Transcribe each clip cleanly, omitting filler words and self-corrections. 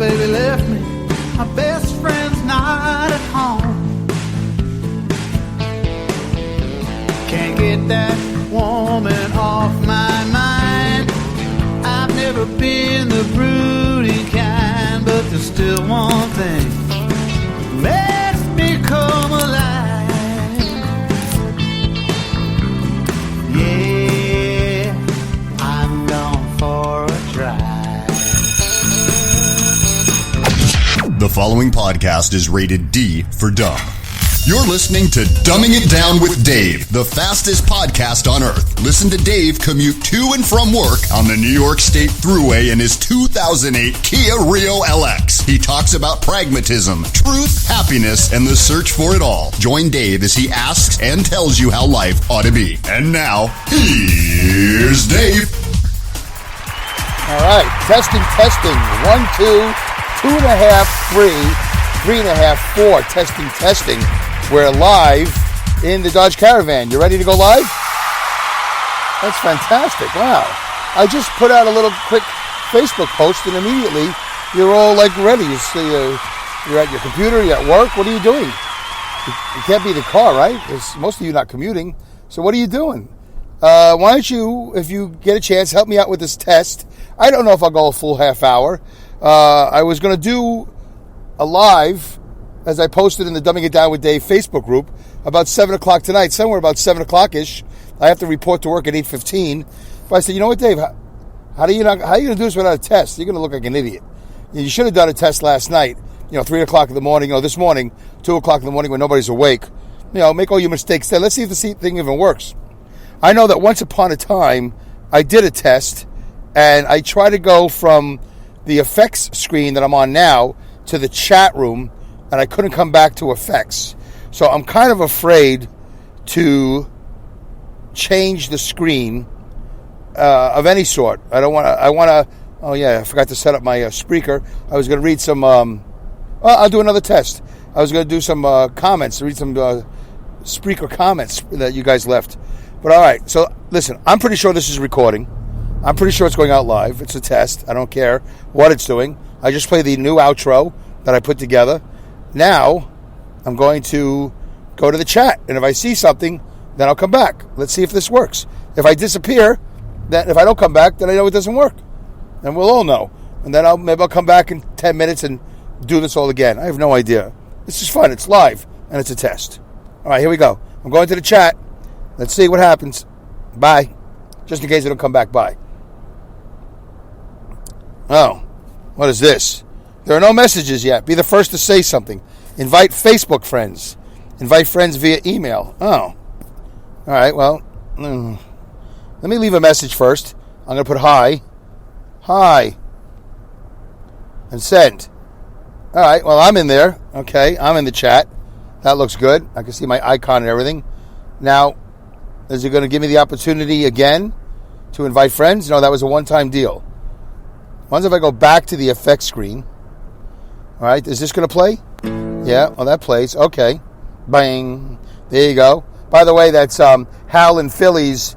baby left me. My best friend's not at home. Can't get that woman off my mind. I've never been the brooding kind, but there's still one thing makes me come alive. Yeah, I'm gone for a drive. The following podcast is rated D for dumb. You're listening to Dumbing It Down with Dave, the fastest podcast on earth. Listen to Dave commute to and from work on the New York State Thruway in his 2008 Kia Rio LX. He talks about pragmatism, truth, happiness, and the search for it all. Join Dave as he asks and tells you how life ought to be. And now, here's Dave. All right, testing. 1, 2, 2.5, 3, 3.5, 4. Testing. We're live in the Dodge Caravan. You ready to go live? That's fantastic. Wow. I just put out a little quick Facebook post and immediately you're all like ready. You see, you're at your computer, you're at work. What are you doing? You can't be in the car, right? Because most of you not commuting. So what are you doing? Why don't you, if you get a chance, help me out with this test. I don't know if I'll go a full half hour. I was going to do a live, as I posted in the Dumbing It Down with Dave Facebook group, about 7 o'clock tonight, somewhere about 7 o'clock-ish. I have to report to work at 8:15. But I said, you know what, Dave, how are you going to do this without a test? You're going to look like an idiot. You should have done a test last night, 3 o'clock in the morning, this morning, 2 o'clock in the morning when nobody's awake. Make all your mistakes then. Let's see if the thing even works. I know that once upon a time, I did a test, and I tried to go from the effects screen that I'm on now to the chat room, and I couldn't come back to effects. So I'm kind of afraid to change the screen of any sort. I forgot to set up my Spreaker. I was going to read some, I'll do another test. I was going to do some comments, read some Spreaker comments that you guys left. But all right, so listen, I'm pretty sure this is recording. I'm pretty sure it's going out live. It's a test. I don't care what it's doing. I just play the new outro that I put together. Now, I'm going to go to the chat, and if I see something, then I'll come back. Let's see if this works. If I disappear, then if I don't come back, then I know it doesn't work. And we'll all know. And then maybe I'll come back in 10 minutes and do this all again. I have no idea. This is fun. It's live, and it's a test. All right, here we go. I'm going to the chat. Let's see what happens. Bye. Just in case I don't come back, bye. Oh, what is this? There are no messages yet. Be the first to say something. Invite Facebook friends. Invite friends via email. Oh. All right, well, let me leave a message first. I'm going to put hi. Hi. And send. All right, well, I'm in there. Okay, I'm in the chat. That looks good. I can see my icon and everything. Now, is it going to give me the opportunity again to invite friends? No, that was a one-time deal. Once if I go back to the effects screen, all right, is this going to play? Yeah, well, that plays. Okay. Bang. There you go. By the way, that's Hal and Phillies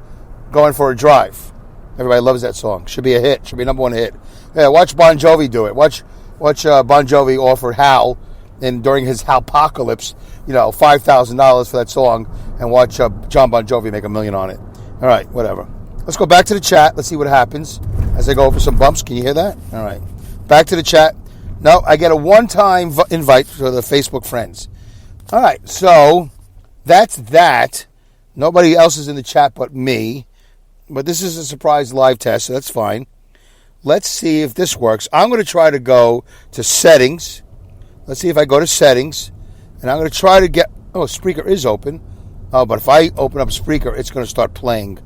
Going for a Drive. Everybody loves that song. Should be a hit. Should be a number one hit. Yeah, watch Bon Jovi do it. Watch Bon Jovi offer Hal, and during his Halpocalypse, $5,000 for that song, and watch John Bon Jovi make $1 million on it. All right, whatever. Let's go back to the chat. Let's see what happens as I go over some bumps. Can you hear that? All right. Back to the chat. No, I get a one-time invite for the Facebook friends. All right, so that's that. Nobody else is in the chat but me. But this is a surprise live test, so that's fine. Let's see if this works. I'm going to try to go to settings. Let's see if I go to settings. And I'm going to try to get... Oh, Spreaker is open. Oh, but if I open up Spreaker, it's going to start playing.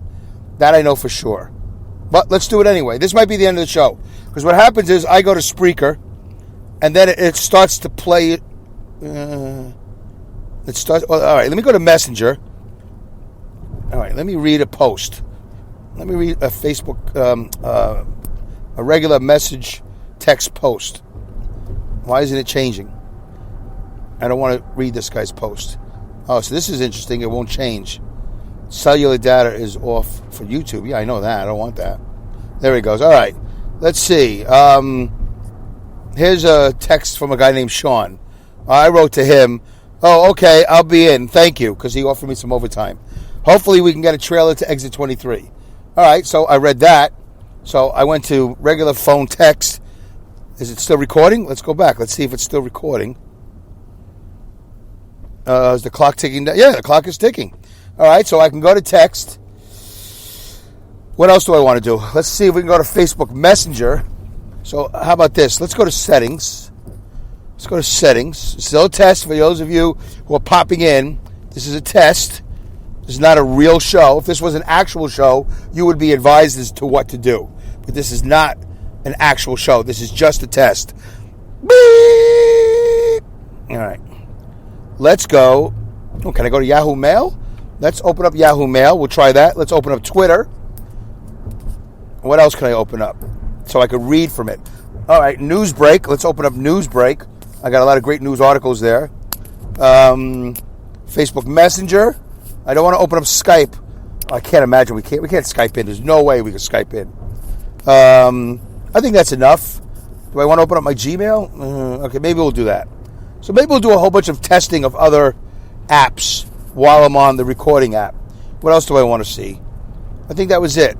That I know for sure. But let's do it anyway. This might be the end of the show. Because what happens is I go to Spreaker, and then it starts to play... it starts... all right, let me go to Messenger. All right, let me read a post. Let me read a Facebook... a regular message text post. Why isn't it changing? I don't want to read this guy's post. Oh, so this is interesting. It won't change. Cellular data is off for YouTube. Yeah, I know that. I don't want that. There he goes. All right. Let's see. Here's a text from a guy named Sean. I wrote to him, "Oh, okay, I'll be in. Thank you," because he offered me some overtime. Hopefully we can get a trailer to exit 23. All right, so I read that. So I went to regular phone text. Is it still recording? Let's go back. Let's see if it's still recording. Is the clock ticking down? Yeah, the clock is ticking. All right, so I can go to text. What else do I want to do? Let's see if we can go to Facebook Messenger. So how about this? Let's go to settings. Let's go to settings. Still a test for those of you who are popping in. This is a test. This is not a real show. If this was an actual show, you would be advised as to what to do. But this is not an actual show. This is just a test. Beep. All right. Let's go. Oh, can I go to Yahoo Mail? Let's open up Yahoo Mail. We'll try that. Let's open up Twitter. What else can I open up so I can read from it? All right, Newsbreak. Let's open up Newsbreak. I got a lot of great news articles there. Facebook Messenger. I don't want to open up Skype. I can't imagine we can't Skype in. There's no way we can Skype in. I think that's enough. Do I want to open up my Gmail? Okay, maybe we'll do that. So maybe we'll do a whole bunch of testing of other apps while I'm on the recording app. What else do I want to see? I think that was it.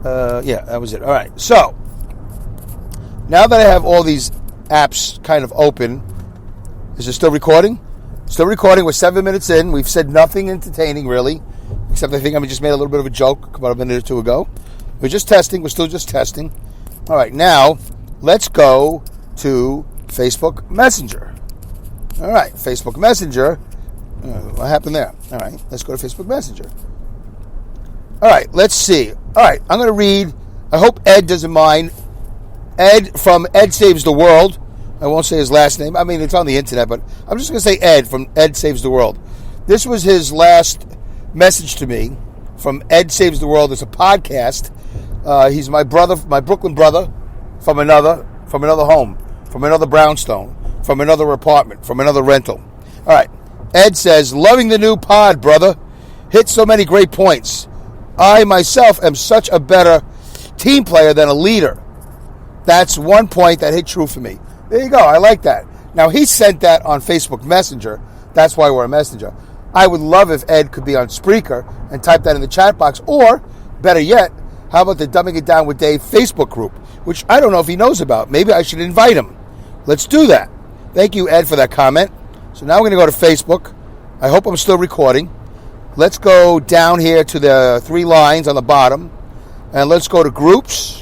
Yeah, that was it. All right. So now that I have all these apps kind of open, is it still recording? Still recording. We're 7 minutes in. We've said nothing entertaining, really, except I think I just made a little bit of a joke about a minute or two ago. We're just testing. We're still just testing. All right. Now, let's go to Facebook Messenger. All right. Facebook Messenger. What happened there? All right. Let's go to Facebook Messenger. All right. Let's see. All right. I'm going to read. I hope Ed doesn't mind. Ed from Ed Saves the World. I won't say his last name. I mean, it's on the internet, but I'm just going to say Ed from Ed Saves the World. This was his last message to me from Ed Saves the World. It's a podcast. He's my brother, my Brooklyn brother, from another home, from another brownstone, from another apartment, from another rental. All right. Ed says, "Loving the new pod, brother. Hit so many great points. I myself am such a better team player than a leader. That's one point that hit true for me." There you go. I like that. Now, he sent that on Facebook Messenger. That's why we're a messenger. I would love if Ed could be on Spreaker and type that in the chat box. Or, better yet, how about the Dumbing It Down with Dave Facebook group, which I don't know if he knows about. Maybe I should invite him. Let's do that. Thank you, Ed, for that comment. So now we're going to go to Facebook. I hope I'm still recording. Let's go down here to the three lines on the bottom. And let's go to groups.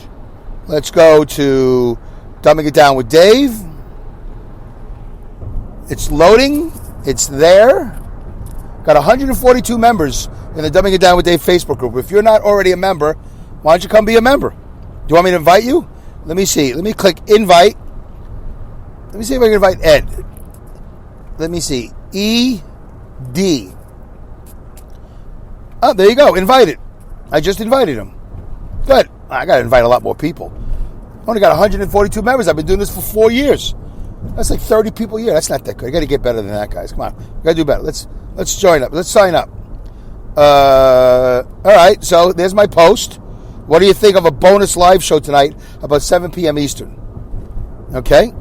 Let's go to Dumbing It Down with Dave. It's loading. It's there. Got 142 members in the Dumbing It Down with Dave Facebook group. If you're not already a member, why don't you come be a member? Do you want me to invite you? Let me see. Let me click invite. Let me see if I can invite Ed. Let me see. E-D. Oh, there you go. Invited. I just invited him. Good. I got to invite a lot more people. I only got 142 members. I've been doing this for 4 years. That's like 30 people a year. That's not that good. I got to get better than that, guys. Come on. We got to do better. Let's join up. Let's sign up. All right. So there's my post. What do you think of a bonus live show tonight about 7 p.m. Eastern? Okay.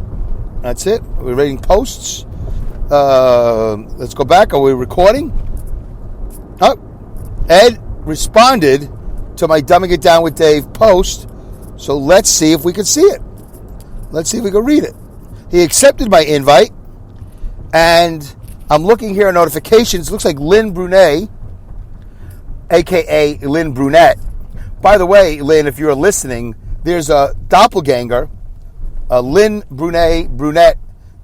That's it. We're rating posts. Let's go back. Are we recording? Oh, Ed responded to my Dumbing It Down with Dave post. So let's see if we can see it. Let's see if we can read it. He accepted my invite. And I'm looking here at notifications. It looks like Lynn Brunet, a.k.a. Lynn Brunette. By the way, Lynn, if you're listening, there's a doppelganger, a Lynn Brunette.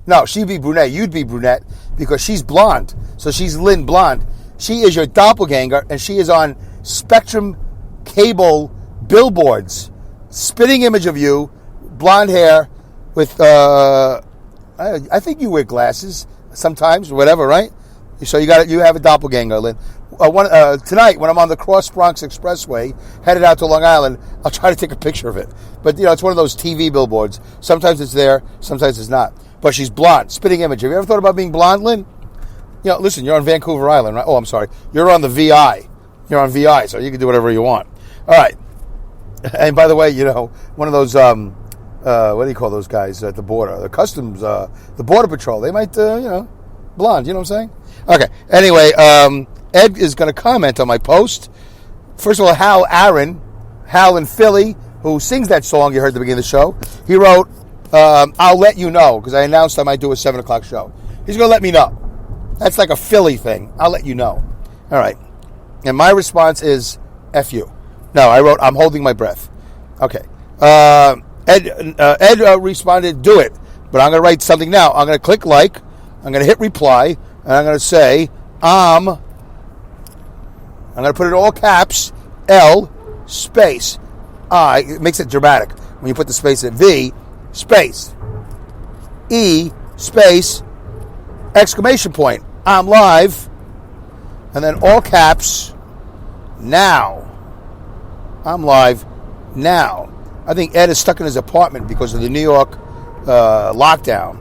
No, she'd be brunette. You'd be brunette because she's blonde. So she's Lynn Blonde. She is your doppelganger, and she is on Spectrum cable billboards. Spitting image of you, blonde hair, with, I think you wear glasses sometimes, or whatever, right? So you have a doppelganger, Lynn. Tonight, when I'm on the Cross Bronx Expressway, headed out to Long Island, I'll try to take a picture of it. But, it's one of those TV billboards. Sometimes it's there, sometimes it's not. But she's blonde, spitting image. Have you ever thought about being blonde, Lynn? Listen, you're on Vancouver Island, right? Oh, I'm sorry. You're on the VI. You're on VI, so you can do whatever you want. All right. And by the way, one of those what do you call those guys at the border? The customs, the border patrol. They might, blonde. You know what I'm saying? Okay. Anyway, Ed is going to comment on my post. First of all, Hal in Philly, who sings that song you heard at the beginning of the show. He wrote, I'll let you know, because I announced I might do a 7 o'clock show. He's going to let me know. That's like a Philly thing. I'll let you know. All right. And my response is, F you. No, I wrote, I'm holding my breath. Okay. Ed responded, do it. But I'm going to write something now. I'm going to click like. I'm going to hit reply. And I'm going to say, I'm going to put it in all caps, L, space, I. It makes it dramatic when you put the space in. V, space, E, space, exclamation point. I'm live. And then all caps, now. I'm live now. I think Ed is stuck in his apartment because of the New York lockdown.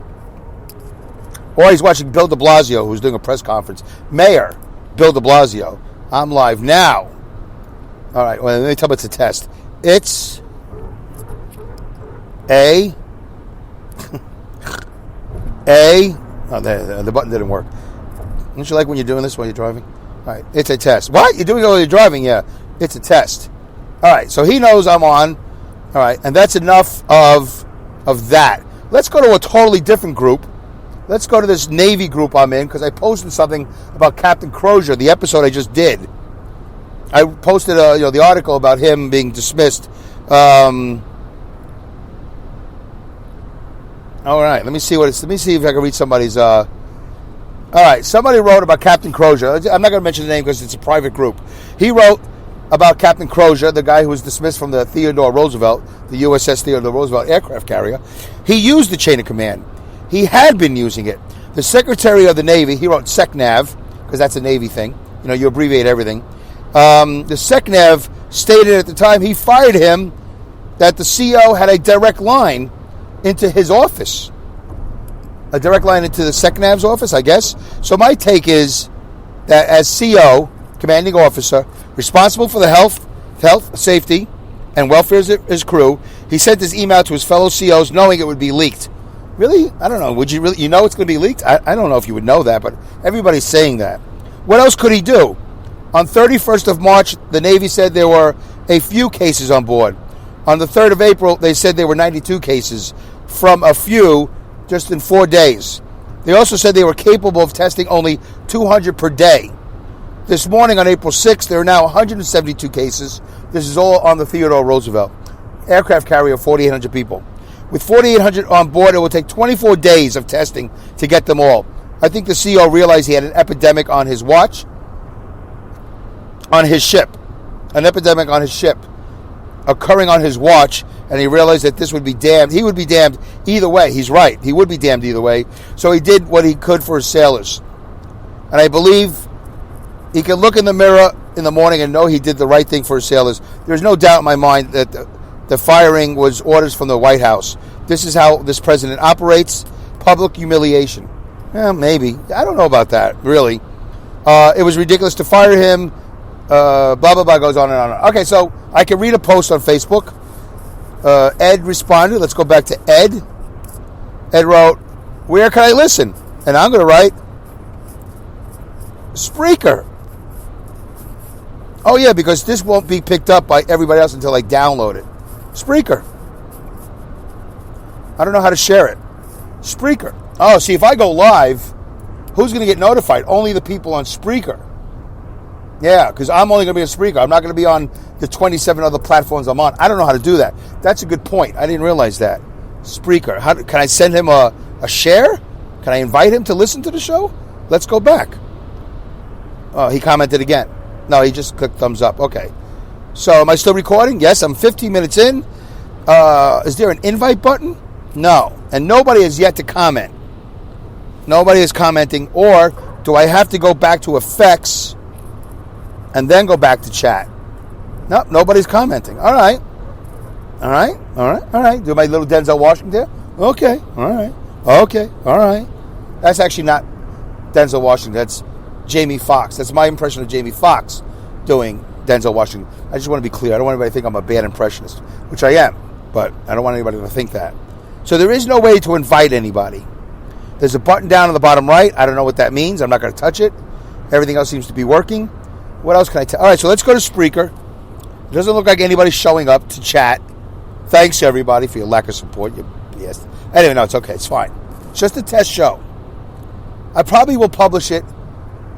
Or he's watching Bill de Blasio, who's doing a press conference. Mayor Bill de Blasio. I'm live now. All right, well, let me tell you it's a test. It's a... Oh, the button didn't work. Don't you like when you're doing this while you're driving? All right, it's a test. What? You're doing it while you're driving? Yeah, it's a test. All right, so he knows I'm on. All right, and that's enough of that. Let's go to a totally different group. Let's go to this Navy group I'm in, because I posted something about Captain Crozier, the episode I just did. I posted the article about him being dismissed. All right, let me see if I can read somebody's. All right, somebody wrote about Captain Crozier. I'm not going to mention the name because it's a private group. He wrote about Captain Crozier, the guy who was dismissed from the Theodore Roosevelt, the USS Theodore Roosevelt aircraft carrier. He used the chain of command. He had been using it. The Secretary of the Navy, he wrote SecNav, because that's a Navy thing. You know, you abbreviate everything. The SecNav stated at the time he fired him that the CO had a direct line into his office. A direct line into the SecNav's office, I guess. So my take is that as CO, commanding officer, responsible for the health, safety, and welfare of his crew, he sent this email to his fellow COs knowing it would be leaked. Really? I don't know. Would you really? You know it's going to be leaked? I don't know if you would know that, but everybody's saying that. What else could he do? On 31st of March, the Navy said there were a few cases on board. On the 3rd of April, they said there were 92 cases from a few just in 4 days. They also said they were capable of testing only 200 per day. This morning on April 6th, there are now 172 cases. This is all on the Theodore Roosevelt aircraft carrier, 4,800 people. With 4,800 on board, it will take 24 days of testing to get them all. I think the CEO realized he had an epidemic on his watch, on his ship. An epidemic on his ship occurring on his watch, and he realized that this would be damned. He would be damned either way. He's right. He would be damned either way. So he did what he could for his sailors. And I believe he can look in the mirror in the morning and know he did the right thing for his sailors. There's no doubt in my mind that the firing was orders from the White House. This is how this president operates. Public humiliation. Maybe. I don't know about that, really. It was ridiculous to fire him. Blah, blah, blah, goes on and on. Okay, so I can read a post on Facebook. Ed responded. Let's go back to Ed. Ed wrote, where can I listen? And I'm going to write, Spreaker. Oh, yeah, because this won't be picked up by everybody else until I download it. Spreaker. I don't know how to share it. Spreaker. Oh, see, if I go live, who's going to get notified? Only the people on Spreaker. Yeah, because I'm only going to be on Spreaker. I'm not going to be on the 27 other platforms I'm on. I don't know how to do that. That's a good point. I didn't realize that. Spreaker. Can I send him a share? Can I invite him to listen to the show? Let's go back. Oh, he commented again. No, he just clicked thumbs up. Okay. So, am I still recording? Yes, I'm 15 minutes in. Is there an invite button? No. And nobody has yet to comment. Nobody is commenting. Or do I have to go back to effects and then go back to chat? Nope, nobody's commenting. All right. All right. All right. All right. Do my little Denzel Washington? Okay. All right. Okay. All right. That's actually not Denzel Washington. That's Jamie Foxx. That's my impression of Jamie Foxx doing Denzel Washington. I just want to be clear. I don't want anybody to think I'm a bad impressionist, which I am. but I don't want anybody to think that. So there is no way to invite anybody. There's a button down on the bottom right. I don't know what that means. I'm not going to touch it. Everything else seems to be working. What else can I tell? All right, so let's go to Spreaker. It doesn't look like anybody's showing up to chat. Thanks, everybody, for your lack of support. Yes. Anyway, no, it's okay. It's fine. It's just a test show. I probably will publish it.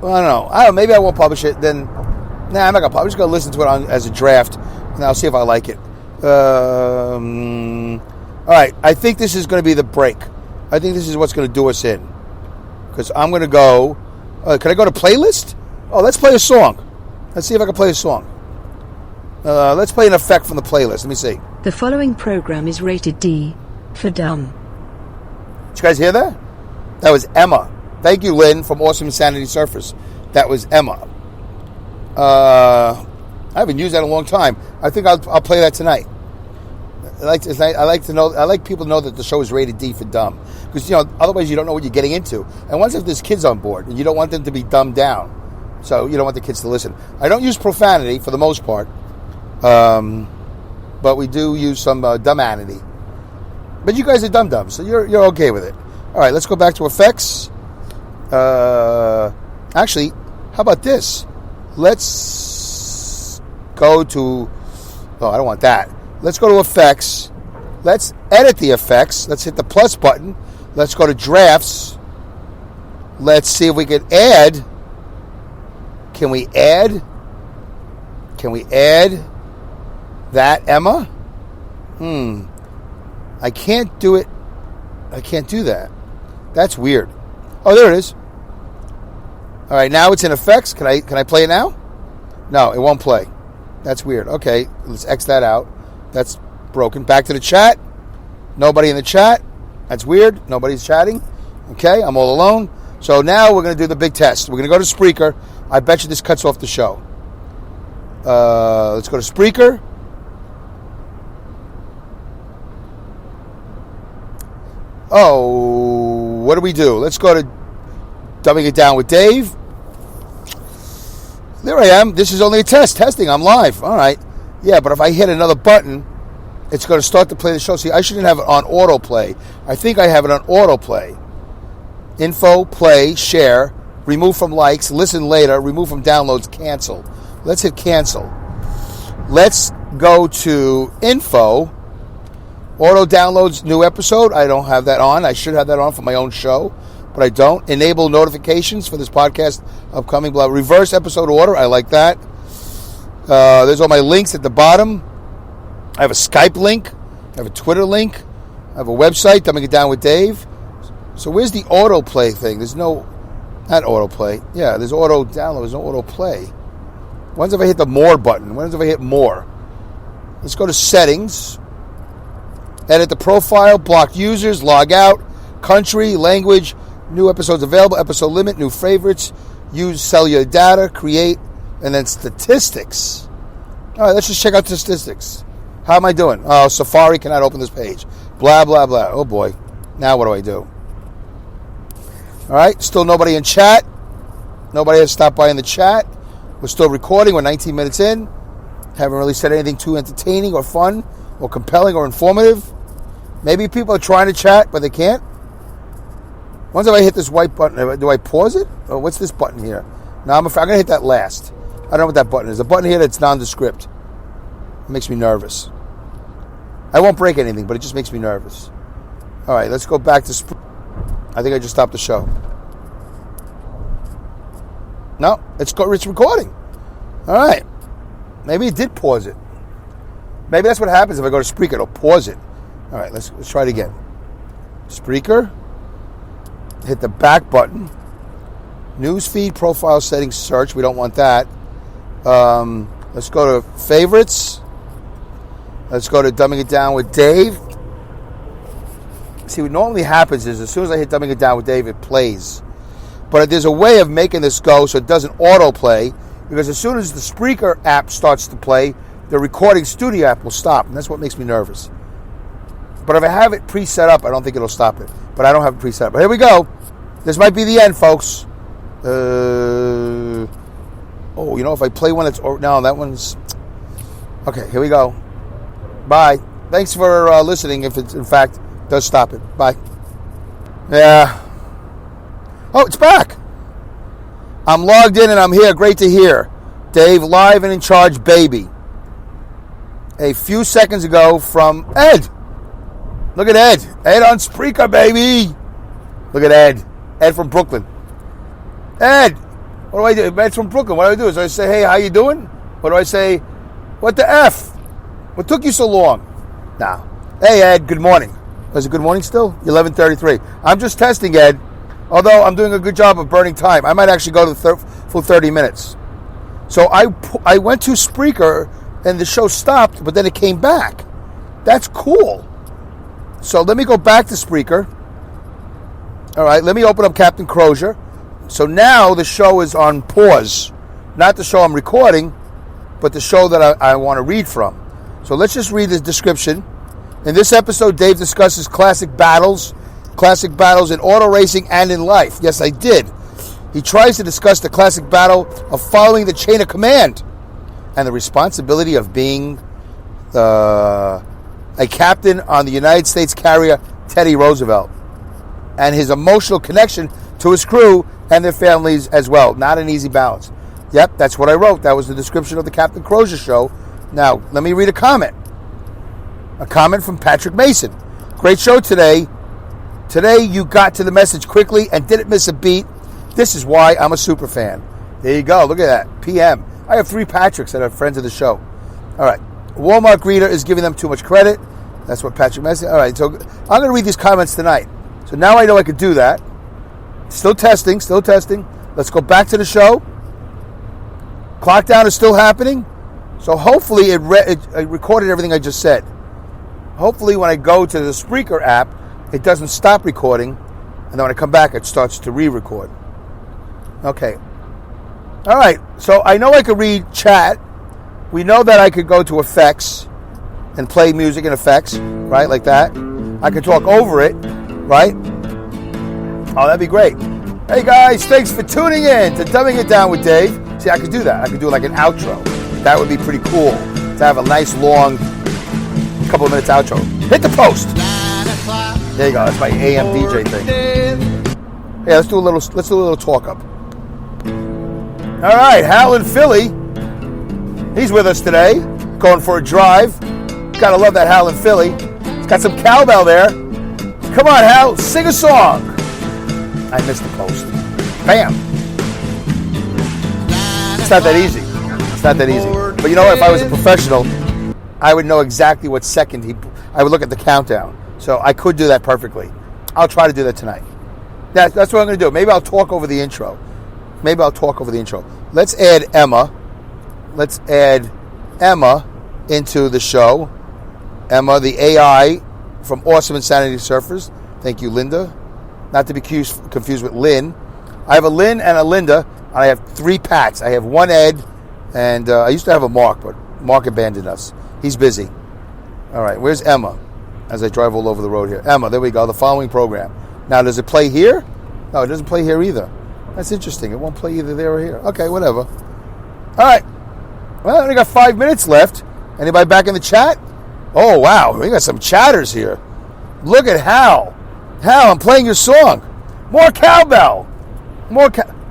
Well, I don't know. Maybe I won't publish it. Then, I'm not going to publish it. I'm just going to listen to it as a draft, and I'll see if I like it. All right. I think this is going to be the break. I think this is what's going to do us in. Because I'm going to go... can I go to playlist? Oh, let's play a song. Let's see if I can play a song. Let's play an effect from the playlist. Let me see. The following program is rated D for dumb. Did you guys hear that? That was Emma. Thank you, Lynn, from Awesome Insanity Surfers. That was Emma. I haven't used that in a long time. I think I'll play that tonight. I like people to know that the show is rated D for dumb, because otherwise you don't know what you're getting into. And once if there's kids on board, and you don't want them to be dumbed down, so you don't want the kids to listen. I don't use profanity for the most part, but we do use some dumbanity. But you guys are dum-dums, so you're okay with it. All right, let's go back to effects. Actually, how about this? Let's go to... Oh, I don't want that. Let's go to effects. Let's edit the effects. Let's hit the plus button. Let's go to drafts. Let's see if we can add... Can we add that, Emma? I can't do it. I can't do that. That's weird. Oh, there it is. All right, now it's in effects. Can I play it now? No, it won't play. That's weird. Okay, let's X that out. That's broken. Back to the chat. Nobody in the chat. That's weird. Nobody's chatting. Okay, I'm all alone. So now we're going to do the big test. We're going to go to Spreaker. I bet you this cuts off the show. Let's go to Spreaker. Oh, what do we do? Let's go to Dumbing It Down with Dave. There I am. This is only a test. Testing. I'm live. All right. Yeah, but if I hit another button, it's going to start to play the show. See, I shouldn't have it on autoplay. I think I have it on autoplay. Info, play, share, remove from likes, listen later, remove from downloads, cancel. Let's hit cancel. Let's go to info. Auto downloads new episode. I don't have that on. I should have that on for my own show, but I don't. Enable notifications for this podcast upcoming. Blah. Reverse episode order. I like that. There's all my links at the bottom. I have a Skype link. I have a Twitter link. I have a website, Dumbing It Down with Dave. So where's the autoplay thing? There's no... Not autoplay. Yeah, there's auto download. There's no autoplay. When's if I hit the more button? When's if I hit more? Let's go to settings. Edit the profile. Block users. Log out. Country. Language. New episodes available. Episode limit. New favorites. Use cellular data. Create. And then statistics. All right, let's just check out statistics. How am I doing? Oh, Safari cannot open this page. Blah, blah, blah. Oh, boy. Now what do I do? All right, still nobody in chat. Nobody has stopped by in the chat. We're still recording. We're 19 minutes in. Haven't really said anything too entertaining or fun or compelling or informative. Maybe people are trying to chat, but they can't. Once if I hit this white button, do I pause it? Or what's this button here? No, I'm going to hit that last. I don't know what that button is. The button here that's nondescript. It makes me nervous. I won't break anything, but it just makes me nervous. All right, let's go back to... I think I just stopped the show. No, it's recording. All right. Maybe it did pause it. Maybe that's what happens if I go to Spreaker. It'll pause it. All right, let's try it again. Spreaker. Hit the back button. Newsfeed, profile settings, search. We don't want that. Let's go to favorites. Let's go to Dumbing It Down with Dave. See, what normally happens is as soon as I hit Dumbing It Down with Dave, it plays. But there's a way of making this go so it doesn't autoplay, because as soon as the Spreaker app starts to play, the recording studio app will stop, and that's what makes me nervous. But if I have it pre-set up, I don't think it'll stop it. But I don't have it pre-set up. But here we go. This might be the end, folks. If I play one that's... No, that one's... Okay, here we go. Bye. Thanks for listening, if it, in fact, does stop it. Bye. Yeah. Oh, it's back. I'm logged in and I'm here. Great to hear. Dave, live and in charge, baby. A few seconds ago from Ed. Look at Ed. Ed on Spreaker, baby. Look at Ed. Ed from Brooklyn. Ed, what do I do? Ed's from Brooklyn. What do I do? Is I say, hey, how you doing? What do I say? What the F? What took you so long? Nah. Hey, Ed, good morning. Is it good morning still? 11:33. I'm just testing, Ed. Although I'm doing a good job of burning time. I might actually go to the full 30 minutes. So I went to Spreaker and the show stopped, but then it came back. That's cool. So let me go back to Spreaker. All right, let me open up Captain Crozier. So now the show is on pause. Not the show I'm recording, but the show that I want to read from. So let's just read the description. In this episode, Dave discusses classic battles in auto racing and in life. Yes, I did. He tries to discuss the classic battle of following the chain of command and the responsibility of being a captain on the United States carrier Teddy Roosevelt and his emotional connection to his crew and their families as well. Not an easy balance. Yep, that's what I wrote. That was the description of the Captain Crozier show. Now, let me read a comment. A comment from Patrick Mason. Great show today. Today you got to the message quickly and didn't miss a beat. This is why I'm a super fan. There you go. Look at that. PM. I have 3 Patricks that are friends of the show. All right. Walmart greeter is giving them too much credit. That's what Patrick Mason. All right. So I'm going to read these comments tonight. So now I know I could do that. Still testing. Let's go back to the show. Clock down is still happening. So hopefully it recorded everything I just said. Hopefully when I go to the Spreaker app, it doesn't stop recording. And then when I come back, it starts to re-record. Okay. All right. So I know I could read chat. We know that I could go to effects and play music in effects, right? Like that. I could talk over it, right? Oh, that'd be great. Hey guys, thanks for tuning in to Dumbing It Down with Dave. See, I could do that. I could do like an outro. That would be pretty cool to have a nice long couple of minutes outro. Hit the post. There you go. That's my AM DJ thing. Yeah, let's do a little talk up. All right, Hal in Philly. He's with us today, going for a drive. Gotta love that Hal in Philly. He's got some cowbell there. Come on, Hal, sing a song. I missed the post. Bam. It's not that easy. But you know what? If I was a professional, I would know exactly what second I would look at the countdown. So I could do that perfectly. I'll try to do that tonight. That's what I'm going to do. Maybe I'll talk over the intro. Let's add Emma. Into the show. Emma, the AI from Awesome Insanity Surfers. Thank you, Linda. Not to be confused with Lynn. I have a Lynn and a Linda. And I have 3 Pats. I have 1 Ed. And I used to have a Mark, but Mark abandoned us. He's busy. All right, where's Emma? As I drive all over the road here. Emma, there we go, the following program. Now, does it play here? No, it doesn't play here either. That's interesting. It won't play either there or here. Okay, whatever. All right. Well, I only got 5 minutes left. Anybody back in the chat? Oh, wow. We got some chatters here. Look at Hal. Hal, I'm playing your song. More cowbell.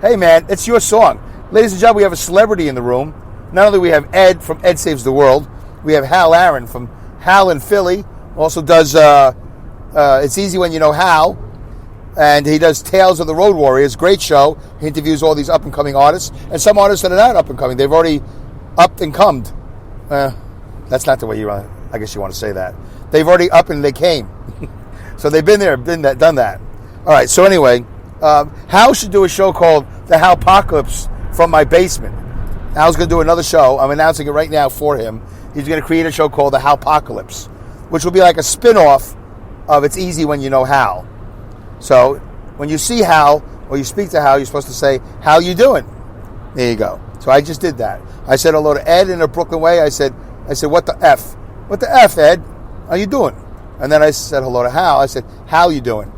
Hey, man, it's your song. Ladies and gentlemen, we have a celebrity in the room. Not only do we have Ed from Ed Saves the World, we have Hal Aaron from Hal in Philly. Also does It's Easy When You Know How. And he does Tales of the Road Warriors. Great show. He interviews all these up-and-coming artists. And some artists that are not up-and-coming. They've already up-and-comed. That's not the way I guess you want to say that. They've already up and they came. So they've been there, done that. All right, so anyway, Hal should do a show called The Halpocalypse from My Basement. Hal's going to do another show. I'm announcing it right now for him. He's going to create a show called The Halpocalypse, which will be like a spin-off of It's Easy When You Know How. So when you see Hal or you speak to Hal, you're supposed to say, how you doing? There you go. So I just did that. I said hello to Ed in a Brooklyn way. I said, what the F? What the F, Ed? How you doing? And then I said hello to Hal. I said, how you doing?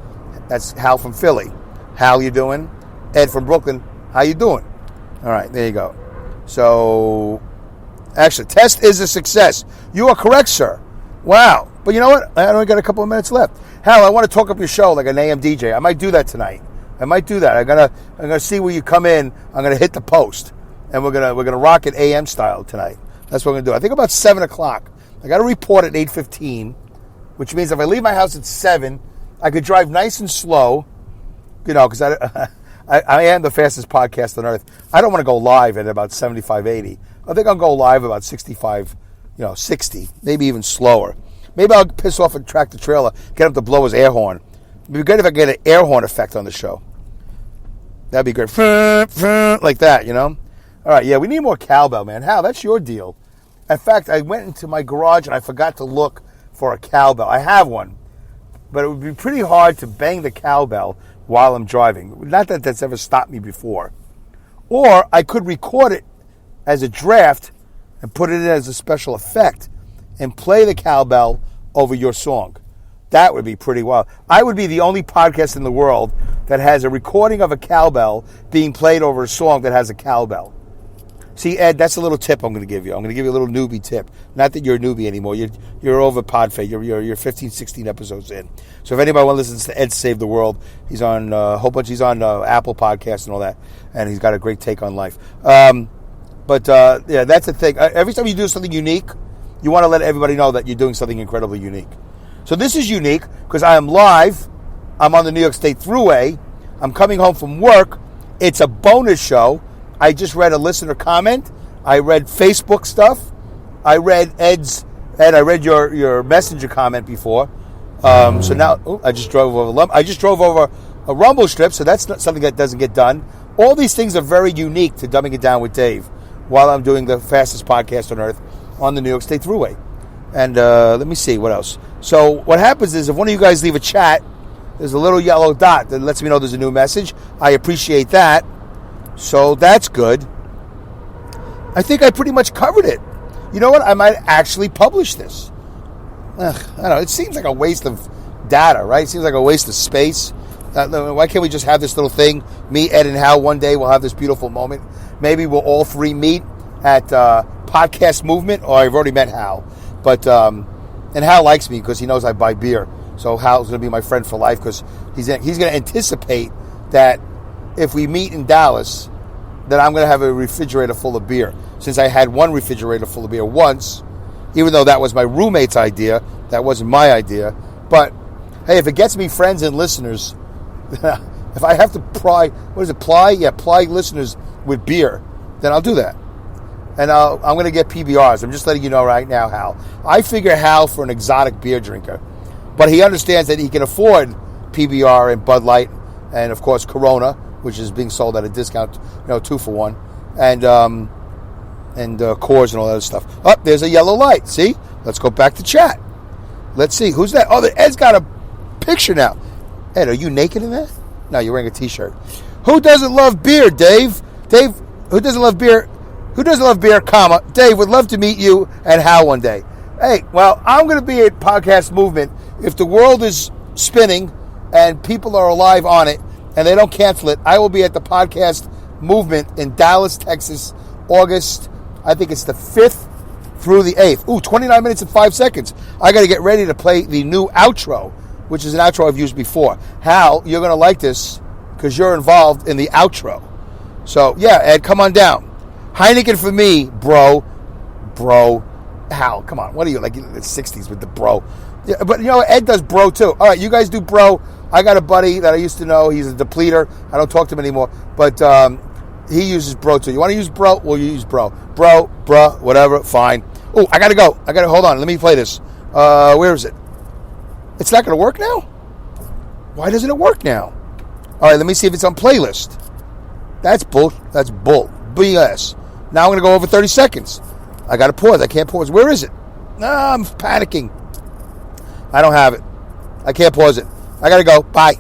That's Hal from Philly. How you doing? Ed from Brooklyn. How you doing? All right, there you go. So, actually, test is a success. You are correct, sir. Wow. But you know what? I only got a couple of minutes left. Hal, I want to talk up your show like an AM DJ. I might do that tonight. I'm gonna see where you come in. I'm gonna hit the post, and we're gonna rock it AM style tonight. That's what we're gonna do. I think about 7 o'clock. I got to report at 8:15, which means if I leave my house at 7, I could drive nice and slow. You know, because I am the fastest podcast on earth. I don't want to go live at about 75, 80. I think I'll go live about 65, 60, maybe even slower. Maybe I'll piss off a tractor trailer, get him to blow his air horn. It'd be good if I get an air horn effect on the show. That'd be great. Like that, All right, yeah, we need more cowbell, man. Hal, that's your deal. In fact, I went into my garage and I forgot to look for a cowbell. I have one, but it would be pretty hard to bang the cowbell while I'm driving. Not that that's ever stopped me before. Or I could record it as a draft and put it in as a special effect and play the cowbell over your song. That would be pretty wild. I would be the only podcast in the world that has a recording of a cowbell being played over a song that has a cowbell. See, Ed, that's a little tip I'm going to give you. I'm going to give you a little newbie tip. Not that you're a newbie anymore. You're over Podfade. You're 15, 16 episodes in. So if anybody wants to listen to Ed Save the World, he's on a whole bunch. He's on Apple Podcasts and all that, and he's got a great take on life. But that's the thing. Every time you do something unique, you want to let everybody know that you're doing something incredibly unique. So this is unique because I am live. I'm on the New York State Thruway. I'm coming home from work. It's a bonus show. I just read a listener comment. I read Facebook stuff. I read I read your messenger comment before. So now I just drove over a rumble strip. So that's not something that doesn't get done. All these things are very unique to Dumbing It Down with Dave while I'm doing the fastest podcast on earth on the New York State Thruway. And let me see what else. So what happens is if one of you guys leave a chat, there's a little yellow dot that lets me know there's a new message. I appreciate that. So that's good. I think I pretty much covered it. You know what? I might actually publish this. I don't know. It seems like a waste of data, right? It seems like a waste of space. Why can't we just have this little thing? Me, Ed, and Hal, one day we'll have this beautiful moment. Maybe we'll all three meet at Podcast Movement, or I've already met Hal. But and Hal likes me because he knows I buy beer. So Hal's going to be my friend for life because he's going to anticipate that if we meet in Dallas, that I'm going to have a refrigerator full of beer. Since I had one refrigerator full of beer once, even though that was my roommate's idea, that wasn't my idea. But, hey, if it gets me friends and listeners, if I have to ply listeners with beer, then I'll do that. And I'm going to get PBRs. I'm just letting you know right now, Hal. I figure Hal for an exotic beer drinker. But he understands that he can afford PBR and Bud Light and, of course, Corona, which is being sold at a discount, 2 for 1, and Coors and all that other stuff. Oh, there's a yellow light. See? Let's go back to chat. Let's see. Who's that? Oh, Ed's got a picture now. Ed, are you naked in that? No, you're wearing a T-shirt. Who doesn't love beer, Dave? Dave, who doesn't love beer? Who doesn't love beer, comma? Dave, would love to meet you and Hal one day. Hey, well, I'm going to be at Podcast Movement. If the world is spinning and people are alive on it and they don't cancel it, I will be at the Podcast Movement in Dallas, Texas, August, I think it's the 5th through the 8th. Ooh, 29 minutes and 5 seconds. I got to get ready to play the new outro, which is an outro I've used before. Hal, you're going to like this because you're involved in the outro. So, yeah, Ed, come on down. Heineken for me, bro. Hal, come on. What are you, like in the 60s with the bro? Yeah, but, Ed does bro, too. All right, you guys do bro. I got a buddy that I used to know. He's a depleter. I don't talk to him anymore. But he uses bro, too. You want to use bro? Well, you use bro. Bro, bruh, whatever, fine. Oh, I got to go. Hold on. Let me play this. Where is it? It's not going to work now? Why doesn't it work now? All right, let me see if it's on playlist. That's bull. BS. Now I'm going to go over 30 seconds. I got to pause. I can't pause. Where is it? No, I'm panicking. I don't have it. I can't pause it. I got to go. Bye.